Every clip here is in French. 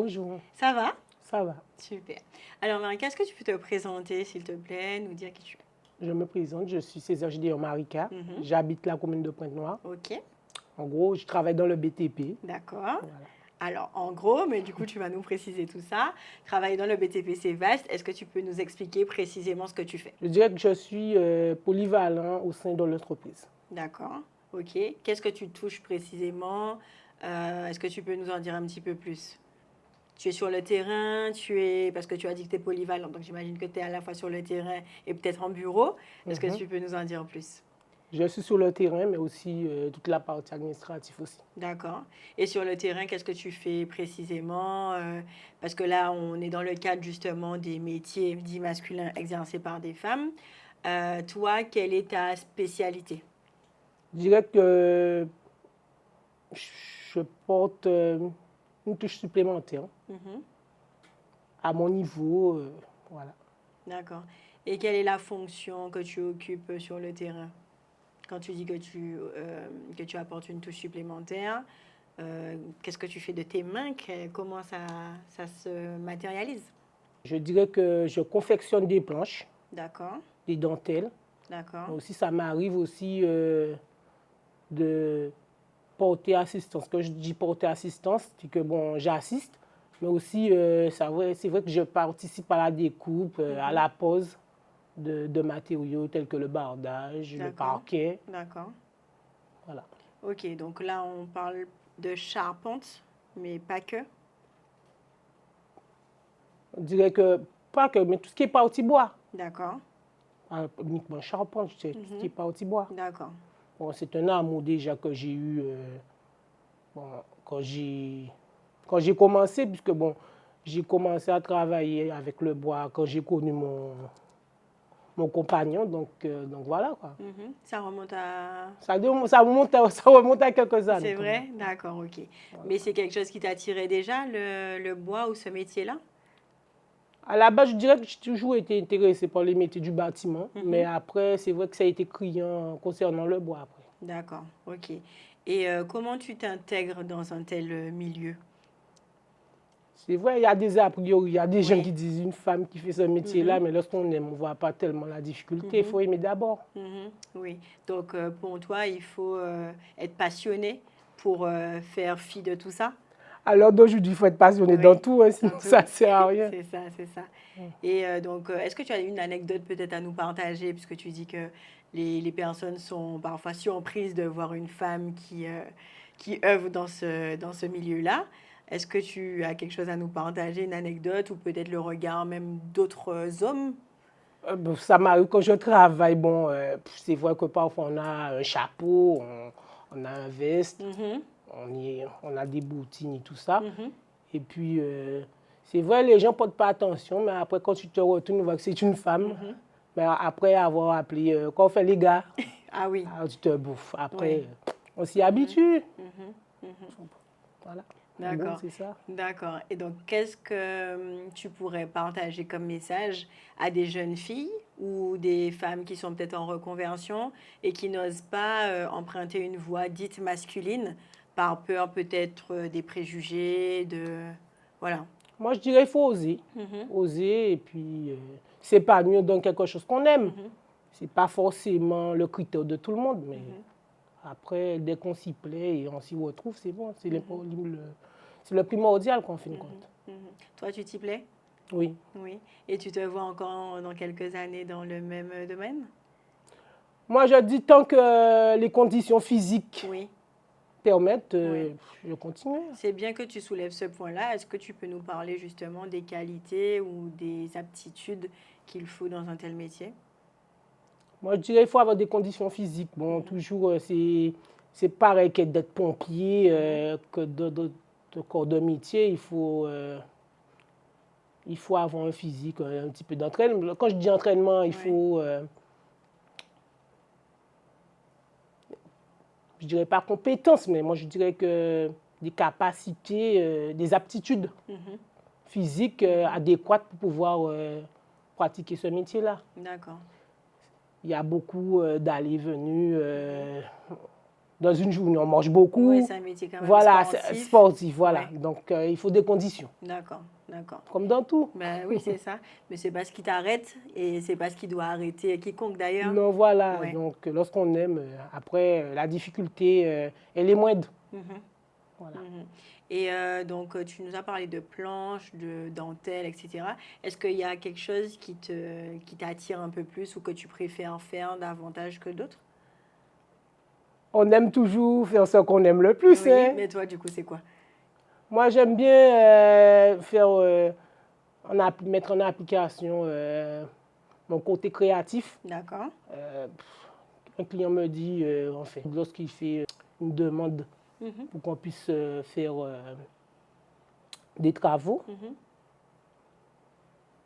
bonjour. Ça va? Ça va. Super. Alors, Marika, est-ce que tu peux te présenter, s'il te plaît, nous dire qui tu es? Je me présente, je suis César Gideon Marika. J'habite la commune de Pointe-Noire. Ok, En gros, je travaille dans le BTP. d'accord. Voilà. Alors, en gros, mais du coup, tu vas nous préciser tout ça. Travailler dans le BTP, c'est vaste. Est-ce que tu peux nous expliquer précisément ce que tu fais? Je dirais que je suis polyvalent au sein de l'entreprise. D'accord. Ok. Qu'est-ce que tu touches précisément? Est-ce que tu peux nous en dire un petit peu plus? Tu es sur le terrain, parce que tu as dit que tu es polyvalent, donc j'imagine que tu es à la fois sur le terrain et peut-être en bureau. Est-ce que tu peux nous en dire plus? Je suis sur le terrain, mais aussi toute la partie administrative aussi. D'accord. Et sur le terrain, qu'est-ce que tu fais précisément? Parce que là, on est dans le cadre justement des métiers dits masculins exercés par des femmes. Toi, quelle est ta spécialité? Je dirais que je porte une touche supplémentaire Mhm. à mon niveau. Voilà. D'accord. Et quelle est la fonction que tu occupes sur le terrain? Quand tu dis que tu apportes une touche supplémentaire, qu'est-ce que tu fais de tes mains? Comment ça se matérialise? Je dirais que je confectionne des planches, D'accord, des dentelles. d'accord, Mais aussi, ça m'arrive aussi de porter assistance. Quand je dis porter assistance, c'est que bon, j'assiste, mais aussi, c'est vrai que je participe à la découpe, à la pose de matériaux tels que le bardage, le d'accord, parquet. d'accord. Voilà. Ok, donc là, on parle de charpente, mais pas que. On dirait que, pas que, mais tout ce qui est partie bois. D'accord, Pas uniquement charpente, c'est tout ce qui est partie bois. d'accord, Bon, c'est un amour déjà que j'ai eu bon, quand j'ai commencé, puisque bon, j'ai commencé à travailler avec le bois quand j'ai connu mon compagnon, donc voilà quoi. Mhm. Ça remonte à... Ça remonte à quelques années. C'est vrai? D'accord, ok. Mais c'est quelque chose qui t'attirait déjà, le bois ou ce métier-là? À la base, je dirais que j'ai toujours été intéressé par les métiers du bâtiment, mais après, c'est vrai que ça a été criant concernant le bois après. D'accord, ok. Et comment tu t'intègres dans un tel milieu? C'est vrai, il y a des a priori, il y a des gens Oui. qui disent une femme qui fait ce métier-là, mais lorsqu'on aime, on ne voit pas tellement la difficulté. Il faut aimer d'abord. Mhm, oui, donc pour toi, il faut être passionné pour faire fi de tout ça. Alors d'aujourd'hui, il faut être passionné Oui, dans tout, hein, sinon dans tout. ça ne sert à rien. C'est ça, c'est ça. Et donc, est-ce que tu as une anecdote peut-être à nous partager, puisque tu dis que les personnes sont parfois surprises de voir une femme qui œuvre dans ce milieu-là. Est-ce que tu as quelque chose à nous partager, une anecdote, ou peut-être le regard même d'autres hommes? Bon, ça m'arrive quand je travaille. Bon, c'est vrai que parfois on a un chapeau, on a un veste, on a des bottines et tout ça. Et puis, c'est vrai, les gens ne portent pas attention, mais après, quand tu te retournes, on voit que c'est une femme. Mais après avoir appelé, quand on fait les gars, Ah oui, alors tu te bouffes. Après, Oui. on s'y habitue. Voilà. En gros, d'accord. c'est ça. D'accord. Et donc, qu'est-ce que tu pourrais partager comme message à des jeunes filles ou des femmes qui sont peut-être en reconversion et qui n'osent pas emprunter une voie dite masculine par peur peut-être des préjugés, de... Voilà. Moi, je dirais qu'il faut oser. Oser et puis s'épanouir dans quelque chose qu'on aime. Ce n'est pas forcément le critère de tout le monde, mais après, dès qu'on s'y plaît et on s'y retrouve, c'est bon. C'est le primordial qu'on fait une compte. Toi, tu t'y plais? Oui. Oui. Et tu te vois encore dans quelques années dans le même domaine? Moi, je dis tant que les conditions physiques Oui. permettent, Oui. je continue. C'est bien que tu soulèves ce point-là. Est-ce que tu peux nous parler justement des qualités ou des aptitudes qu'il faut dans un tel métier? Moi, je dirais qu'il faut avoir des conditions physiques. Bon, toujours, c'est pareil que d'être pompier, que de corps de métier. Il faut avoir un physique, un petit peu d'entraînement. Quand je dis entraînement, il faut, je dirais pas compétences, mais moi je dirais que des capacités, des aptitudes physiques adéquates pour pouvoir pratiquer ce métier-là. D'accord. Il y a beaucoup d'allées et venues. dans une journée, on mange beaucoup. Oui, c'est un métier quand même voilà, sportif. Sportif, voilà. Ouais. Donc, il faut des conditions. D'accord, d'accord. Comme dans tout. Ben oui, c'est ça. Mais c'est pas ce qui t'arrête et c'est pas ce qui doit arrêter quiconque d'ailleurs. Non, voilà. Ouais. Donc, lorsqu'on aime, après, la difficulté, elle est moindre. Voilà. Et donc, tu nous as parlé de planches, de dentelle, etc. Est-ce qu'il y a quelque chose qui t'attire un peu plus ou que tu préfères faire davantage que d'autres? On aime toujours faire ce qu'on aime le plus. Oui, hein. mais toi, du coup, c'est quoi? Moi, j'aime bien mettre en application mon côté créatif. D'accord. Un client me dit, enfin, lorsqu'il fait une demande pour qu'on puisse faire des travaux,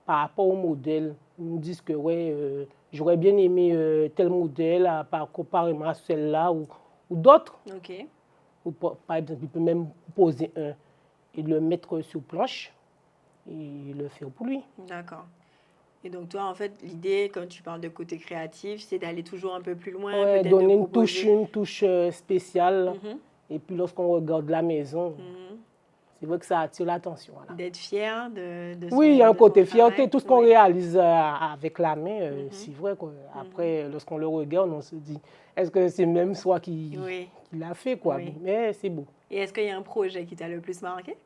par rapport au modèle, ils me disent que ouais, j'aurais bien aimé tel modèle comparément à celle-là ou d'autres. OK. Ou par exemple, il peut même poser un et le mettre sur planche et le faire pour lui. D'accord. Et donc, toi, en fait, l'idée, quand tu parles de côté créatif, c'est d'aller toujours un peu plus loin, Ouais, peut-être donner de une proposer. touche spéciale. Et puis lorsqu'on regarde la maison, c'est vrai que ça attire l'attention. Voilà. D'être fier de son Oui, il y a un de son côté fierté. travail. Tout ce qu'on Oui. réalise avec la main, c'est vrai. Quoi. Après, lorsqu'on le regarde, on se dit, est-ce que c'est même soi qui Oui. l'a fait quoi. Oui. Mais c'est beau. Et est-ce qu'il y a un projet qui t'a le plus marqué?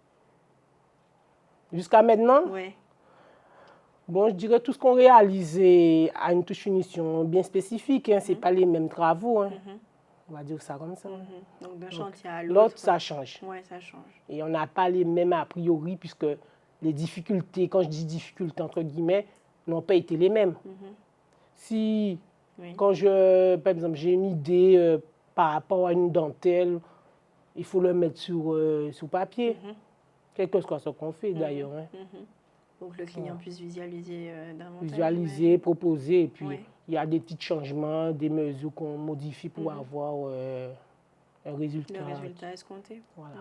Jusqu'à maintenant, Oui. bon, je dirais tout ce qu'on réalise a une touche finition bien spécifique. Hein. Ce n'est pas les mêmes travaux. Hein. On va dire ça comme ça. Donc, d'un chantier à l'autre. L'autre, ça change. Oui, ça change. Et on n'a pas les mêmes a priori, puisque les difficultés, quand je dis difficultés entre guillemets, n'ont pas été les mêmes. Si, quand par exemple, j'ai une idée par rapport à une dentelle, il faut le mettre sur papier. Quel que soit ce qu'on fait d'ailleurs. Hein. Pour que le client puisse visualiser davantage. Visualiser, proposer, et puis il y a des petits changements, des mesures qu'on modifie pour avoir un résultat. Le résultat escompté. Voilà.